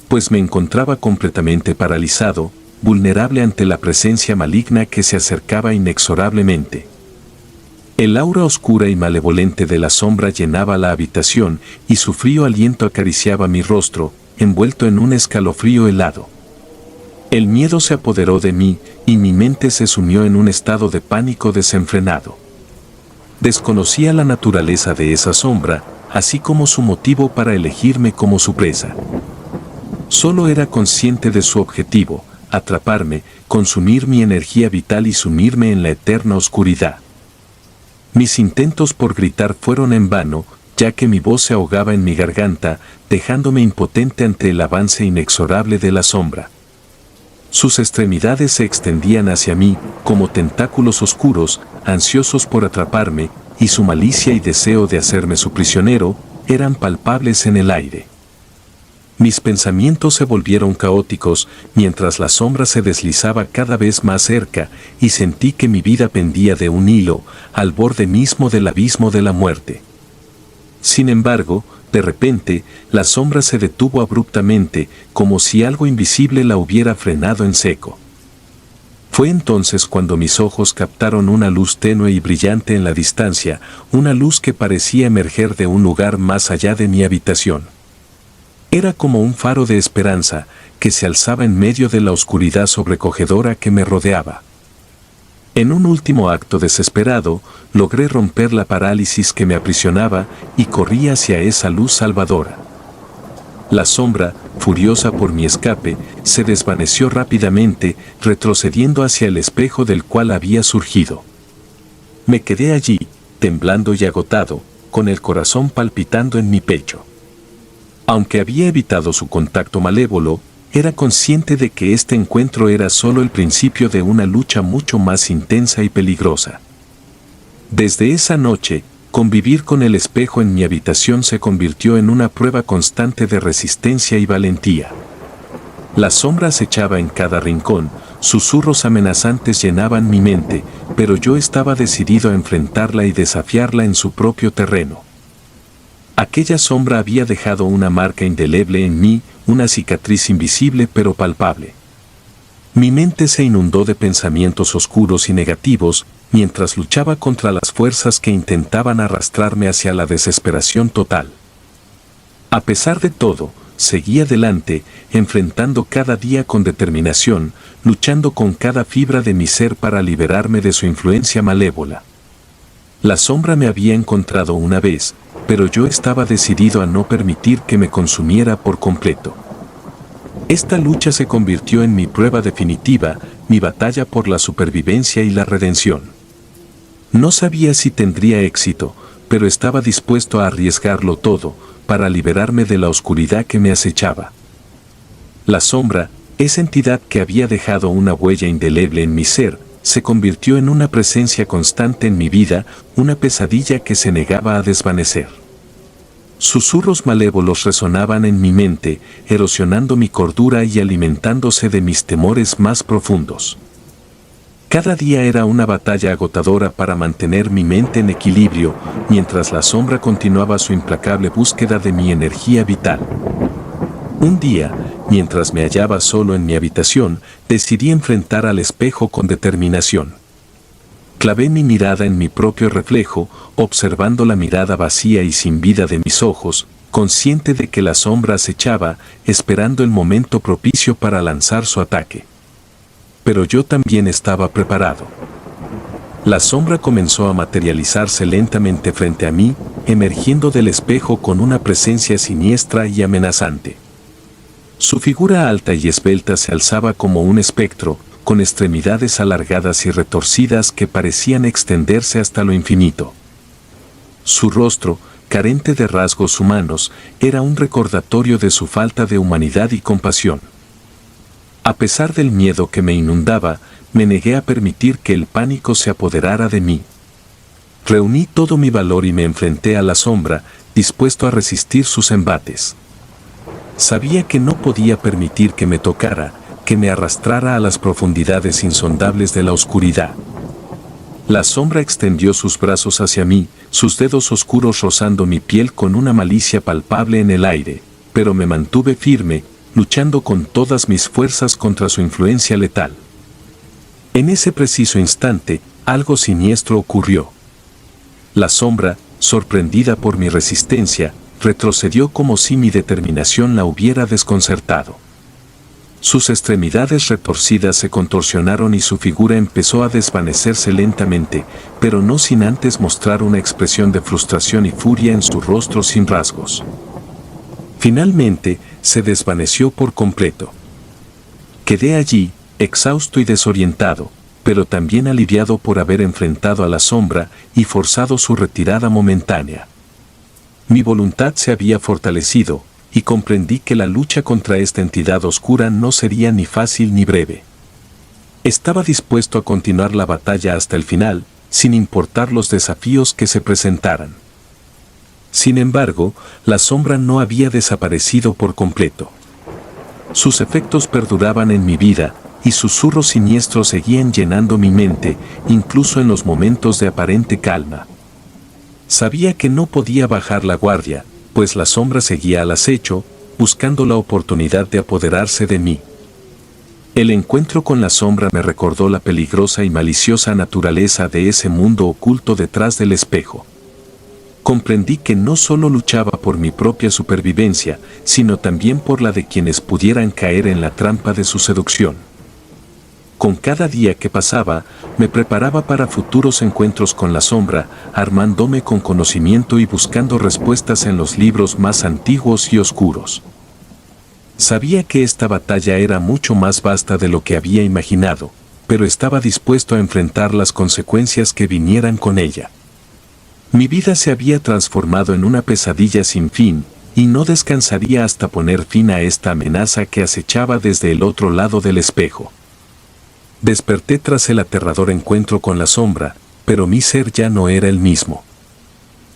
A: Pues me encontraba completamente paralizado, vulnerable ante la presencia maligna que se acercaba inexorablemente. El aura oscura y malevolente de la sombra llenaba la habitación y su frío aliento acariciaba mi rostro, envuelto en un escalofrío helado. El miedo se apoderó de mí y mi mente se sumió en un estado de pánico desenfrenado. Desconocía la naturaleza de esa sombra, así como su motivo para elegirme como su presa. Solo era consciente de su objetivo, atraparme, consumir mi energía vital y sumirme en la eterna oscuridad. Mis intentos por gritar fueron en vano, ya que mi voz se ahogaba en mi garganta, dejándome impotente ante el avance inexorable de la sombra. Sus extremidades se extendían hacia mí, como tentáculos oscuros, ansiosos por atraparme, y su malicia y deseo de hacerme su prisionero, eran palpables en el aire. Mis pensamientos se volvieron caóticos, mientras la sombra se deslizaba cada vez más cerca, y sentí que mi vida pendía de un hilo, al borde mismo del abismo de la muerte. Sin embargo, de repente, la sombra se detuvo abruptamente, como si algo invisible la hubiera frenado en seco. Fue entonces cuando mis ojos captaron una luz tenue y brillante en la distancia, una luz que parecía emerger de un lugar más allá de mi habitación. Era como un faro de esperanza, que se alzaba en medio de la oscuridad sobrecogedora que me rodeaba. En un último acto desesperado, logré romper la parálisis que me aprisionaba y corrí hacia esa luz salvadora. La sombra, furiosa por mi escape, se desvaneció rápidamente, retrocediendo hacia el espejo del cual había surgido. Me quedé allí, temblando y agotado, con el corazón palpitando en mi pecho. Aunque había evitado su contacto malévolo, era consciente de que este encuentro era solo el principio de una lucha mucho más intensa y peligrosa. Desde esa noche, convivir con el espejo en mi habitación se convirtió en una prueba constante de resistencia y valentía. La sombra acechaba en cada rincón, susurros amenazantes llenaban mi mente, pero yo estaba decidido a enfrentarla y desafiarla en su propio terreno. Aquella sombra había dejado una marca indeleble en mí, una cicatriz invisible pero palpable. Mi mente se inundó de pensamientos oscuros y negativos, mientras luchaba contra las fuerzas que intentaban arrastrarme hacia la desesperación total. A pesar de todo, seguí adelante, enfrentando cada día con determinación, luchando con cada fibra de mi ser para liberarme de su influencia malévola. La sombra me había encontrado una vez, pero yo estaba decidido a no permitir que me consumiera por completo. Esta lucha se convirtió en mi prueba definitiva, mi batalla por la supervivencia y la redención. No sabía si tendría éxito, pero estaba dispuesto a arriesgarlo todo, para liberarme de la oscuridad que me acechaba. La sombra, esa entidad que había dejado una huella indeleble en mi ser, se convirtió en una presencia constante en mi vida, una pesadilla que se negaba a desvanecer. Susurros malévolos resonaban en mi mente, erosionando mi cordura y alimentándose de mis temores más profundos. Cada día era una batalla agotadora para mantener mi mente en equilibrio, mientras la sombra continuaba su implacable búsqueda de mi energía vital. Un día, mientras me hallaba solo en mi habitación, decidí enfrentar al espejo con determinación. Clavé mi mirada en mi propio reflejo, observando la mirada vacía y sin vida de mis ojos, consciente de que la sombra acechaba, esperando el momento propicio para lanzar su ataque. Pero yo también estaba preparado. La sombra comenzó a materializarse lentamente frente a mí, emergiendo del espejo con una presencia siniestra y amenazante. Su figura alta y esbelta se alzaba como un espectro, con extremidades alargadas y retorcidas que parecían extenderse hasta lo infinito. Su rostro, carente de rasgos humanos, era un recordatorio de su falta de humanidad y compasión. A pesar del miedo que me inundaba, me negué a permitir que el pánico se apoderara de mí. Reuní todo mi valor y me enfrenté a la sombra, dispuesto a resistir sus embates. Sabía que no podía permitir que me tocara, que me arrastrara a las profundidades insondables de la oscuridad. La sombra extendió sus brazos hacia mí, sus dedos oscuros rozando mi piel con una malicia palpable en el aire, pero me mantuve firme, luchando con todas mis fuerzas contra su influencia letal. En ese preciso instante, algo siniestro ocurrió. La sombra, sorprendida por mi resistencia, retrocedió como si mi determinación la hubiera desconcertado. Sus extremidades retorcidas se contorsionaron y su figura empezó a desvanecerse lentamente, pero no sin antes mostrar una expresión de frustración y furia en su rostro sin rasgos. Finalmente, se desvaneció por completo. Quedé allí, exhausto y desorientado, pero también aliviado por haber enfrentado a la sombra y forzado su retirada momentánea. Mi voluntad se había fortalecido, y comprendí que la lucha contra esta entidad oscura no sería ni fácil ni breve. Estaba dispuesto a continuar la batalla hasta el final, sin importar los desafíos que se presentaran. Sin embargo, la sombra no había desaparecido por completo. Sus efectos perduraban en mi vida, y susurros siniestros seguían llenando mi mente, incluso en los momentos de aparente calma. Sabía que no podía bajar la guardia, pues la sombra seguía al acecho, buscando la oportunidad de apoderarse de mí. El encuentro con la sombra me recordó la peligrosa y maliciosa naturaleza de ese mundo oculto detrás del espejo. Comprendí que no solo luchaba por mi propia supervivencia, sino también por la de quienes pudieran caer en la trampa de su seducción. Con cada día que pasaba, me preparaba para futuros encuentros con la sombra, armándome con conocimiento y buscando respuestas en los libros más antiguos y oscuros. Sabía que esta batalla era mucho más vasta de lo que había imaginado, pero estaba dispuesto a enfrentar las consecuencias que vinieran con ella. Mi vida se había transformado en una pesadilla sin fin, y no descansaría hasta poner fin a esta amenaza que acechaba desde el otro lado del espejo. Desperté tras el aterrador encuentro con la sombra, pero mi ser ya no era el mismo.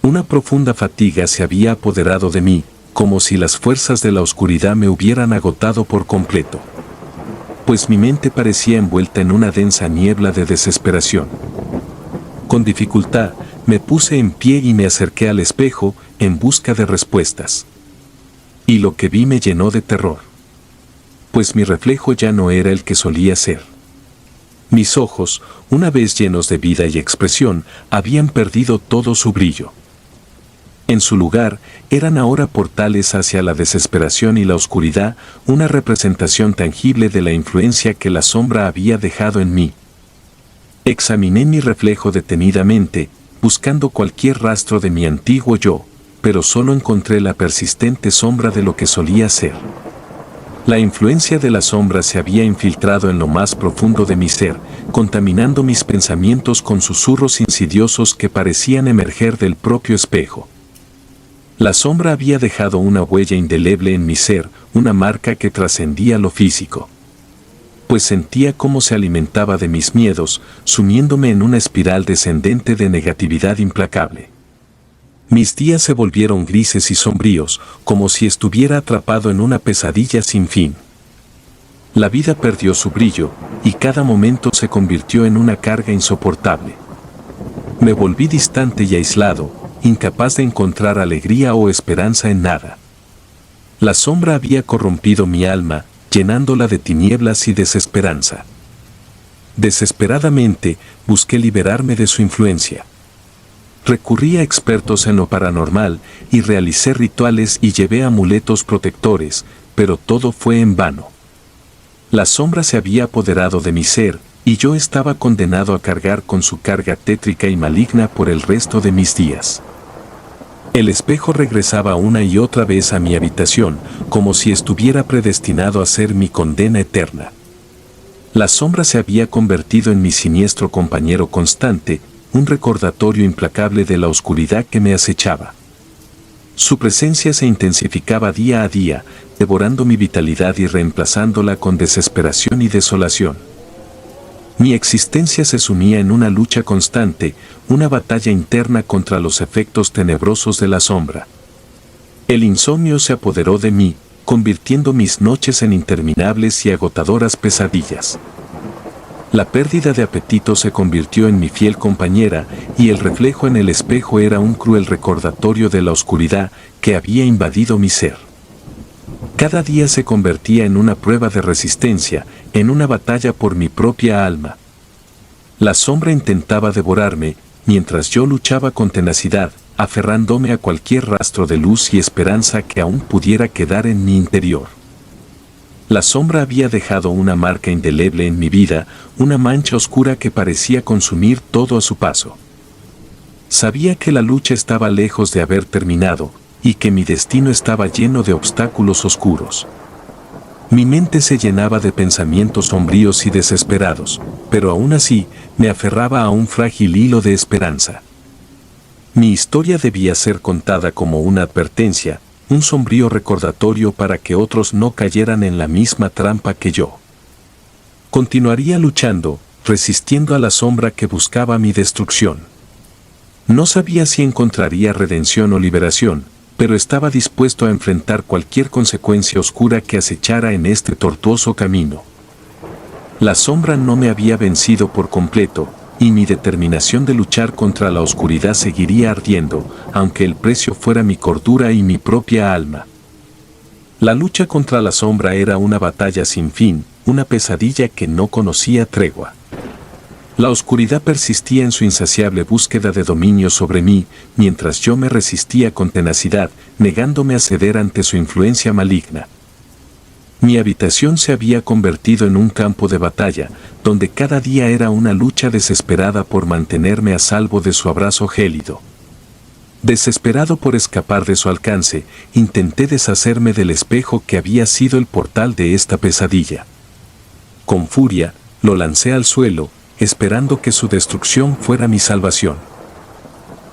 A: Una profunda fatiga se había apoderado de mí, como si las fuerzas de la oscuridad me hubieran agotado por completo. Pues mi mente parecía envuelta en una densa niebla de desesperación. Con dificultad, me puse en pie y me acerqué al espejo, en busca de respuestas. Y lo que vi me llenó de terror. Pues mi reflejo ya no era el que solía ser. Mis ojos, una vez llenos de vida y expresión, habían perdido todo su brillo. En su lugar, eran ahora portales hacia la desesperación y la oscuridad, una representación tangible de la influencia que la sombra había dejado en mí. Examiné mi reflejo detenidamente, buscando cualquier rastro de mi antiguo yo, pero solo encontré la persistente sombra de lo que solía ser. La influencia de la sombra se había infiltrado en lo más profundo de mi ser, contaminando mis pensamientos con susurros insidiosos que parecían emerger del propio espejo. La sombra había dejado una huella indeleble en mi ser, una marca que trascendía lo físico. pues sentía cómo se alimentaba de mis miedos, sumiéndome en una espiral descendente de negatividad implacable. Mis días se volvieron grises y sombríos, como si estuviera atrapado en una pesadilla sin fin. La vida perdió su brillo, y cada momento se convirtió en una carga insoportable. Me volví distante y aislado, incapaz de encontrar alegría o esperanza en nada. La sombra había corrompido mi alma, llenándola de tinieblas y desesperanza. Desesperadamente, busqué liberarme de su influencia. Recurrí a expertos en lo paranormal y realicé rituales y llevé amuletos protectores, pero todo fue en vano. La sombra se había apoderado de mi ser, y yo estaba condenado a cargar con su carga tétrica y maligna por el resto de mis días. El espejo regresaba una y otra vez a mi habitación, como si estuviera predestinado a ser mi condena eterna. La sombra se había convertido en mi siniestro compañero constante, un recordatorio implacable de la oscuridad que me acechaba. Su presencia se intensificaba día a día, devorando mi vitalidad y reemplazándola con desesperación y desolación. Mi existencia se sumía en una lucha constante, una batalla interna contra los efectos tenebrosos de la sombra. El insomnio se apoderó de mí, convirtiendo mis noches en interminables y agotadoras pesadillas. La pérdida de apetito se convirtió en mi fiel compañera, y el reflejo en el espejo era un cruel recordatorio de la oscuridad que había invadido mi ser. Cada día se convertía en una prueba de resistencia, en una batalla por mi propia alma. La sombra intentaba devorarme, mientras yo luchaba con tenacidad, aferrándome a cualquier rastro de luz y esperanza que aún pudiera quedar en mi interior. La sombra había dejado una marca indeleble en mi vida, una mancha oscura que parecía consumir todo a su paso. Sabía que la lucha estaba lejos de haber terminado, y que mi destino estaba lleno de obstáculos oscuros. Mi mente se llenaba de pensamientos sombríos y desesperados, pero aún así me aferraba a un frágil hilo de esperanza. Mi historia debía ser contada como una advertencia, un sombrío recordatorio para que otros no cayeran en la misma trampa que yo. Continuaría luchando, resistiendo a la sombra que buscaba mi destrucción. No sabía si encontraría redención o liberación, pero estaba dispuesto a enfrentar cualquier consecuencia oscura que acechara en este tortuoso camino. La sombra no me había vencido por completo, y mi determinación de luchar contra la oscuridad seguiría ardiendo, aunque el precio fuera mi cordura y mi propia alma. La lucha contra la sombra era una batalla sin fin, una pesadilla que no conocía tregua. La oscuridad persistía en su insaciable búsqueda de dominio sobre mí, mientras yo me resistía con tenacidad, negándome a ceder ante su influencia maligna. Mi habitación se había convertido en un campo de batalla, donde cada día era una lucha desesperada por mantenerme a salvo de su abrazo gélido. Desesperado por escapar de su alcance, intenté deshacerme del espejo que había sido el portal de esta pesadilla. Con furia, lo lancé al suelo, esperando que su destrucción fuera mi salvación.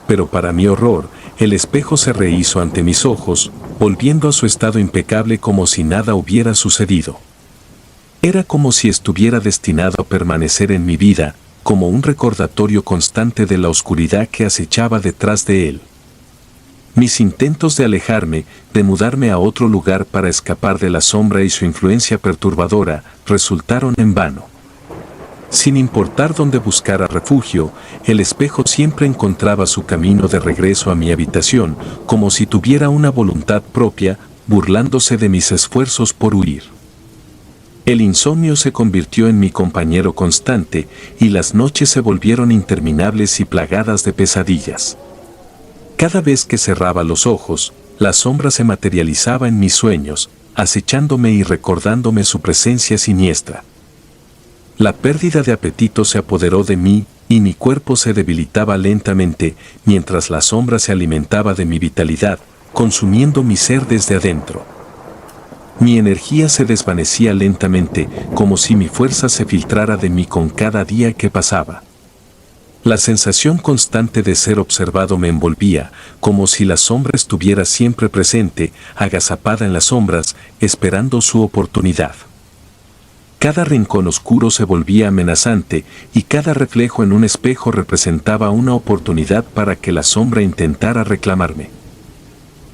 A: Pero para mi horror, el espejo se rehizo ante mis ojos, volviendo a su estado impecable como si nada hubiera sucedido. Era como si estuviera destinado a permanecer en mi vida, como un recordatorio constante de la oscuridad que acechaba detrás de él. Mis intentos de alejarme, de mudarme a otro lugar para escapar de la sombra y su influencia perturbadora, resultaron en vano. Sin importar dónde buscara refugio, el espejo siempre encontraba su camino de regreso a mi habitación, como si tuviera una voluntad propia, burlándose de mis esfuerzos por huir. El insomnio se convirtió en mi compañero constante, y las noches se volvieron interminables y plagadas de pesadillas. Cada vez que cerraba los ojos, la sombra se materializaba en mis sueños, acechándome y recordándome su presencia siniestra. La pérdida de apetito se apoderó de mí, y mi cuerpo se debilitaba lentamente, mientras la sombra se alimentaba de mi vitalidad, consumiendo mi ser desde adentro. Mi energía se desvanecía lentamente, como si mi fuerza se filtrara de mí con cada día que pasaba. La sensación constante de ser observado me envolvía, como si la sombra estuviera siempre presente, agazapada en las sombras, esperando su oportunidad. Cada rincón oscuro se volvía amenazante y cada reflejo en un espejo representaba una oportunidad para que la sombra intentara reclamarme.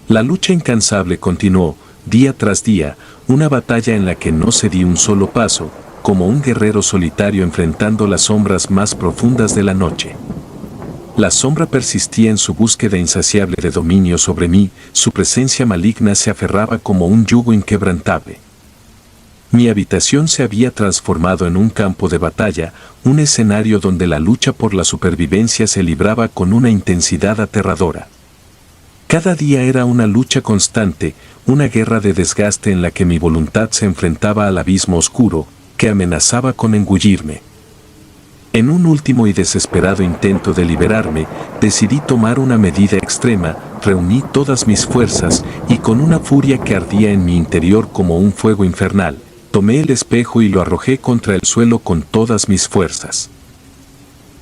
A: La lucha incansable continuó, día tras día, una batalla en la que no cedí un solo paso, como un guerrero solitario enfrentando las sombras más profundas de la noche. La sombra persistía en su búsqueda insaciable de dominio sobre mí, su presencia maligna se aferraba como un yugo inquebrantable. Mi habitación se había transformado en un campo de batalla, un escenario donde la lucha por la supervivencia se libraba con una intensidad aterradora. Cada día era una lucha constante, una guerra de desgaste en la que mi voluntad se enfrentaba al abismo oscuro, que amenazaba con engullirme. En un último y desesperado intento de liberarme, decidí tomar una medida extrema, reuní todas mis fuerzas y con una furia que ardía en mi interior como un fuego infernal, tomé el espejo y lo arrojé contra el suelo con todas mis fuerzas.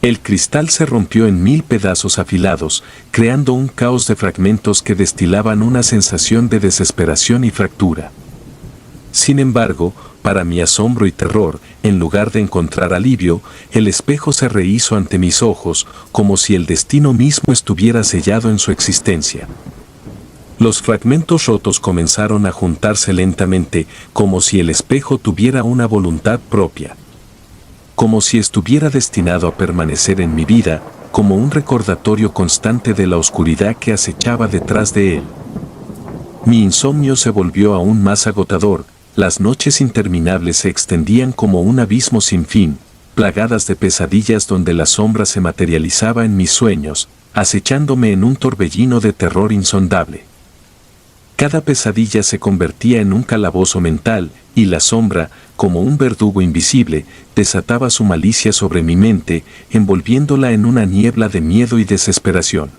A: El cristal se rompió en 1000 pedazos afilados, creando un caos de fragmentos que destilaban una sensación de desesperación y fractura. Sin embargo, para mi asombro y terror, en lugar de encontrar alivio, el espejo se rehizo ante mis ojos, como si el destino mismo estuviera sellado en su existencia. Los fragmentos rotos comenzaron a juntarse lentamente, como si el espejo tuviera una voluntad propia. Como si estuviera destinado a permanecer en mi vida, como un recordatorio constante de la oscuridad que acechaba detrás de él. Mi insomnio se volvió aún más agotador, las noches interminables se extendían como un abismo sin fin, plagadas de pesadillas donde la sombra se materializaba en mis sueños, acechándome en un torbellino de terror insondable. Cada pesadilla se convertía en un calabozo mental, y la sombra, como un verdugo invisible, desataba su malicia sobre mi mente, envolviéndola en una niebla de miedo y desesperación.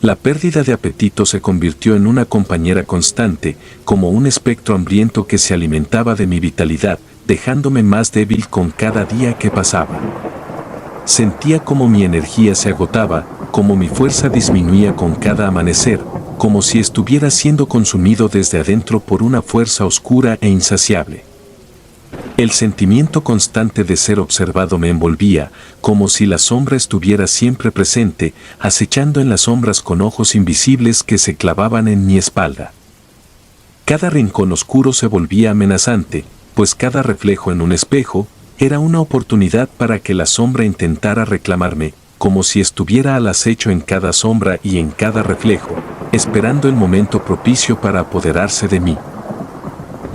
A: La pérdida de apetito se convirtió en una compañera constante, como un espectro hambriento que se alimentaba de mi vitalidad, dejándome más débil con cada día que pasaba. Sentía como mi energía se agotaba, como mi fuerza disminuía con cada amanecer, como si estuviera siendo consumido desde adentro por una fuerza oscura e insaciable. El sentimiento constante de ser observado me envolvía, como si la sombra estuviera siempre presente, acechando en las sombras con ojos invisibles que se clavaban en mi espalda. Cada rincón oscuro se volvía amenazante, pues cada reflejo en un espejo era una oportunidad para que la sombra intentara reclamarme, como si estuviera al acecho en cada sombra y en cada reflejo, esperando el momento propicio para apoderarse de mí.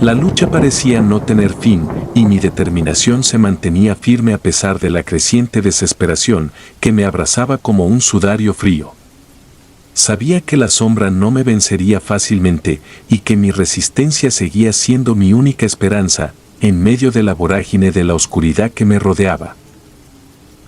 A: La lucha parecía no tener fin, y mi determinación se mantenía firme a pesar de la creciente desesperación que me abrazaba como un sudario frío. Sabía que la sombra no me vencería fácilmente y que mi resistencia seguía siendo mi única esperanza, en medio de la vorágine de la oscuridad que me rodeaba.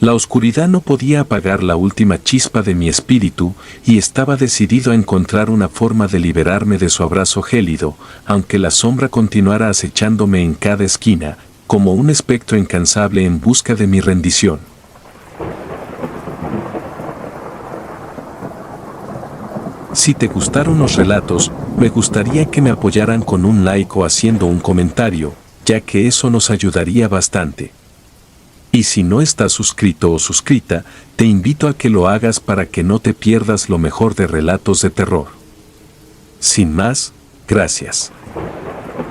A: La oscuridad no podía apagar la última chispa de mi espíritu y estaba decidido a encontrar una forma de liberarme de su abrazo gélido, aunque la sombra continuara acechándome en cada esquina, como un espectro incansable en busca de mi rendición. Si te gustaron los relatos, me gustaría que me apoyaran con un like o haciendo un comentario, ya que eso nos ayudaría bastante. Y si no estás suscrito o suscrita, te invito a que lo hagas para que no te pierdas lo mejor de relatos de terror. Sin más, gracias.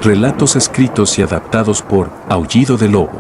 A: Relatos escritos y adaptados por Aullido de Lobo.